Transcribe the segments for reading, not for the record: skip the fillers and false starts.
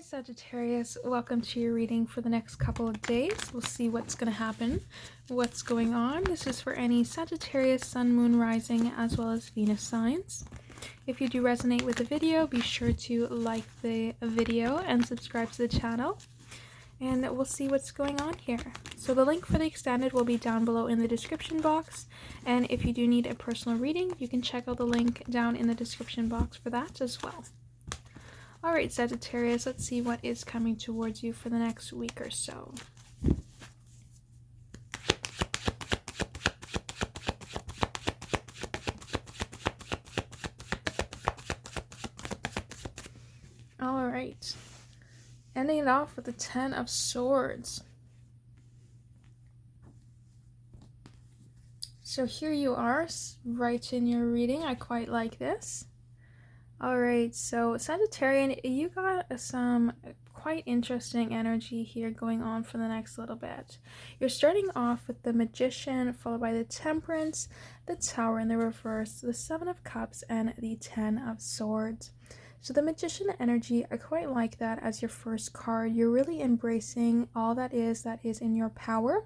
Sagittarius, welcome to your reading for the next couple of days. We'll see what's going to happen, what's going on. This is for any Sagittarius, Sun, Moon, Rising, as well as Venus signs. If you do resonate with the video, be sure to like the video and subscribe to the channel. And we'll see what's going on here. So the link for the extended will be down below in the description box. And if you do need a personal reading, you can check out the link down in the description box for that as well. Alright, Sagittarius, let's see what is coming towards you for the next week or so. Alright, ending it off with the 10 of Swords. So here you are, right in your reading. I quite like this. Alright, so Sagittarian, you got some quite interesting energy here going on for the next little bit. You're starting off with the Magician, followed by the Temperance, the Tower in the reverse, the 7 of Cups, and the 10 of Swords. So the Magician energy, I quite like that as your first card. You're really embracing all that is in your power,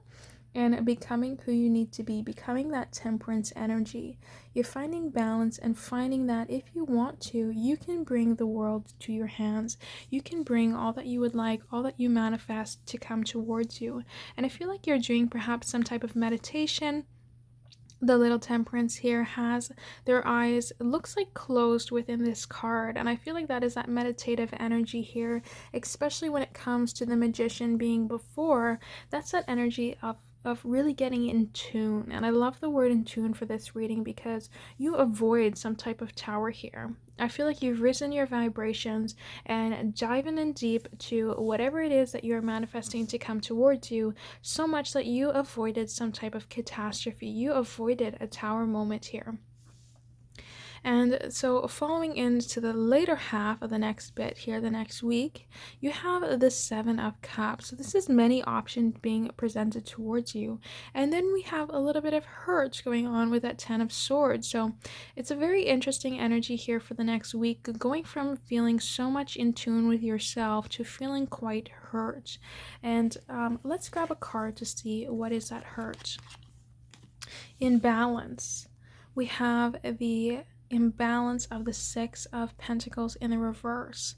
and becoming who you need to be, becoming that Temperance energy. You're finding balance and finding that if you want to, you can bring the world to your hands. You can bring all that you would like, all that you manifest to come towards you. And I feel like you're doing perhaps some type of meditation. The little Temperance here has their eyes, it looks like closed within this card, and I feel like that is that meditative energy here, especially when it comes to the Magician being before. That's that energy of really getting in tune. And I love the word in tune for this reading because you avoid some type of tower here. I feel like you've risen your vibrations and diving in deep to whatever it is that you're manifesting to come towards you, so much that you avoided some type of catastrophe. You avoided a tower moment here. And so following into the later half of the next bit here, the next week, you have the 7 of Cups. So this is many options being presented towards you. And then we have a little bit of hurt going on with that 10 of Swords. So it's a very interesting energy here for the next week, going from feeling so much in tune with yourself to feeling quite hurt. And let's grab a card to see what is that hurt. In balance, we have the imbalance of the 6 of Pentacles in the reverse,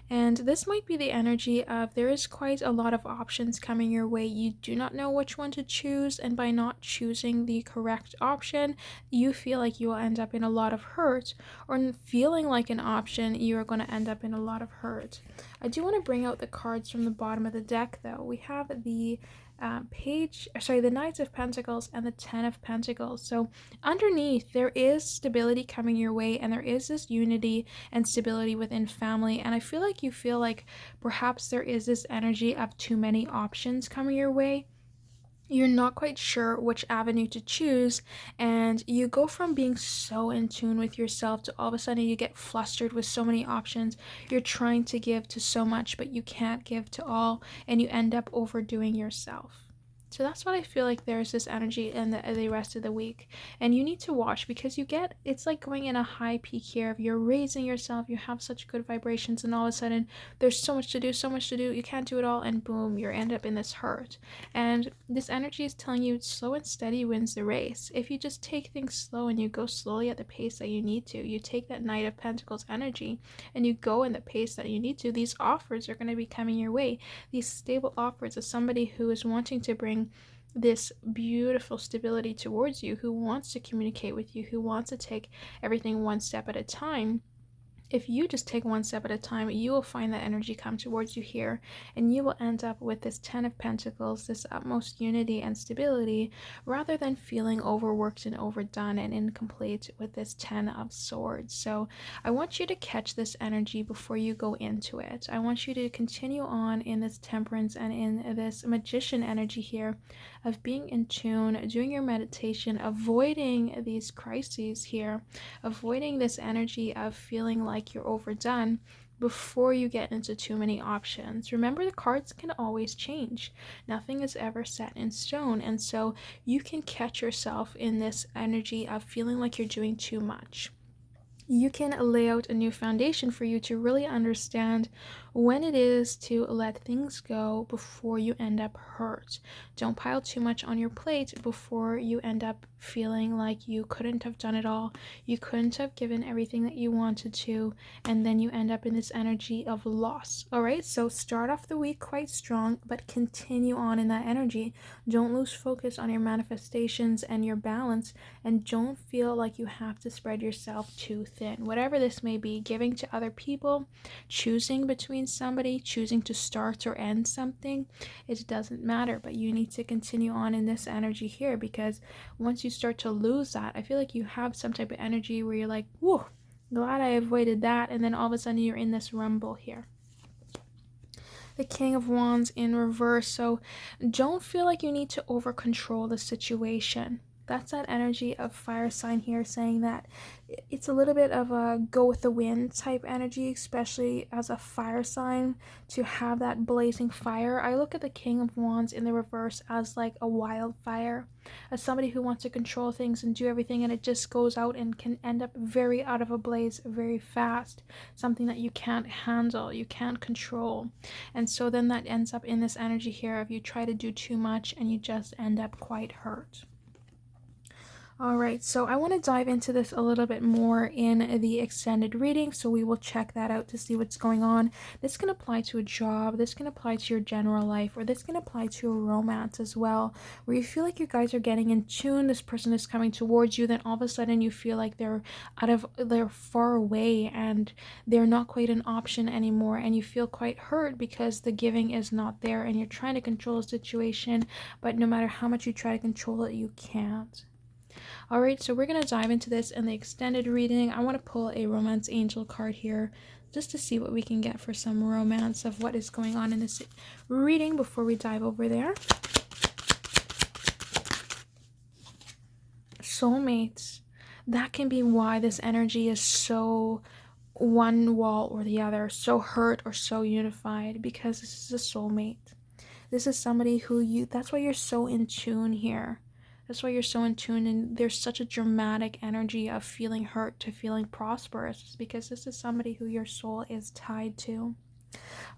and this might be the energy of there is quite a lot of options coming your way. You do not know which one to choose, and by not choosing the correct option, you feel like you will end up in a lot of hurt, or feeling like an option, you are going to end up in a lot of hurt. I do want to bring out the cards from the bottom of the deck though. We have the the Knight of Pentacles and the 10 of Pentacles. So underneath there is stability coming your way, and there is this unity and stability within family. And I feel like you feel like perhaps there is this energy of too many options coming your way. You're not quite sure which avenue to choose, and you go from being so in tune with yourself to all of a sudden you get flustered with so many options. You're trying to give to so much, but you can't give to all, and you end up overdoing yourself. So that's what I feel like there's this energy in the rest of the week. And you need to watch, because it's like going in a high peak here of you're raising yourself, you have such good vibrations, and all of a sudden there's so much to do, you can't do it all, and boom, you end up in this hurt. And this energy is telling you slow and steady wins the race. If you just take things slow and you go slowly at the pace that you need to, you take that Knight of Pentacles energy and you go in the pace that you need to, these offers are going to be coming your way. These stable offers of somebody who is wanting to bring this beautiful stability towards you, who wants to communicate with you, who wants to take everything one step at a time. If you just take one step at a time, you will find that energy come towards you here, and you will end up with this 10 of Pentacles, this utmost unity and stability, rather than feeling overworked and overdone and incomplete with this 10 of Swords. So I want you to catch this energy before you go into it. I want you to continue on in this Temperance and in this Magician energy here of being in tune, doing your meditation, avoiding these crises here, avoiding this energy of feeling like you're overdone before you get into too many options. Remember, the cards can always change. Nothing is ever set in stone, and so you can catch yourself in this energy of feeling like you're doing too much. You can lay out a new foundation for you to really understand when it is to let things go before you end up hurt. Don't pile too much on your plate before you end up feeling like you couldn't have done it all, you couldn't have given everything that you wanted to, and then you end up in this energy of loss. All right, so start off the week quite strong, but continue on in that energy. Don't lose focus on your manifestations and your balance, and don't feel like you have to spread yourself too thin. Whatever this may be, giving to other people, choosing between somebody, choosing to start or end something, it doesn't matter, but you need to continue on in this energy here, because once you start to lose that, I feel like you have some type of energy where you're like, whoa, glad I avoided that, and then all of a sudden you're in this rumble here. The King of Wands in reverse, so don't feel like you need to over control the situation. That's that energy of fire sign here, saying that it's a little bit of a go with the wind type energy, especially as a fire sign, to have that blazing fire. I look at the King of Wands in the reverse as like a wildfire, as somebody who wants to control things and do everything, and it just goes out and can end up very out of a blaze very fast, something that you can't handle, you can't control. And so then that ends up in this energy here of you try to do too much and you just end up quite hurt. Alright, so I want to dive into this a little bit more in the extended reading, so we will check that out to see what's going on. This can apply to a job, this can apply to your general life, or this can apply to a romance as well, where you feel like you guys are getting in tune, this person is coming towards you, then all of a sudden you feel like they're far away and they're not quite an option anymore, and you feel quite hurt because the giving is not there, and you're trying to control a situation, but no matter how much you try to control it, you can't. Alright, so we're going to dive into this in the extended reading. I want to pull a romance angel card here just to see what we can get for some romance of what is going on in this reading before we dive over there. Soulmates. That can be why this energy is so one wall or the other, so hurt or so unified, because this is a soulmate. This is somebody who that's why you're so in tune here. That's why you're so in tune, and there's such a dramatic energy of feeling hurt to feeling prosperous, because this is somebody who your soul is tied to.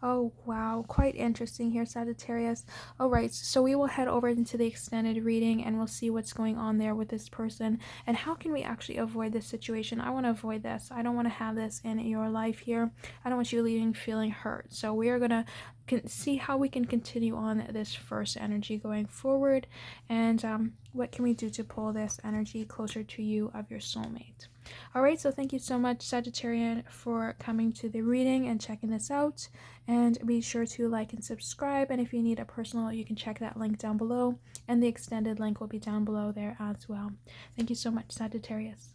Oh wow, quite interesting here, Sagittarius. Alright, so we will head over into the extended reading and we'll see what's going on there with this person and how can we actually avoid this situation. I want to avoid this. I don't want to have this in your life here. I don't want you leaving feeling hurt. So we are going to see how we can continue on this first energy going forward, and what can we do to pull this energy closer to you of your soulmate. Alright, so thank you so much, Sagittarian, for coming to the reading and checking this out, and be sure to like and subscribe, and if you need a personal, you can check that link down below, and the extended link will be down below there as well. Thank you so much, Sagittarius.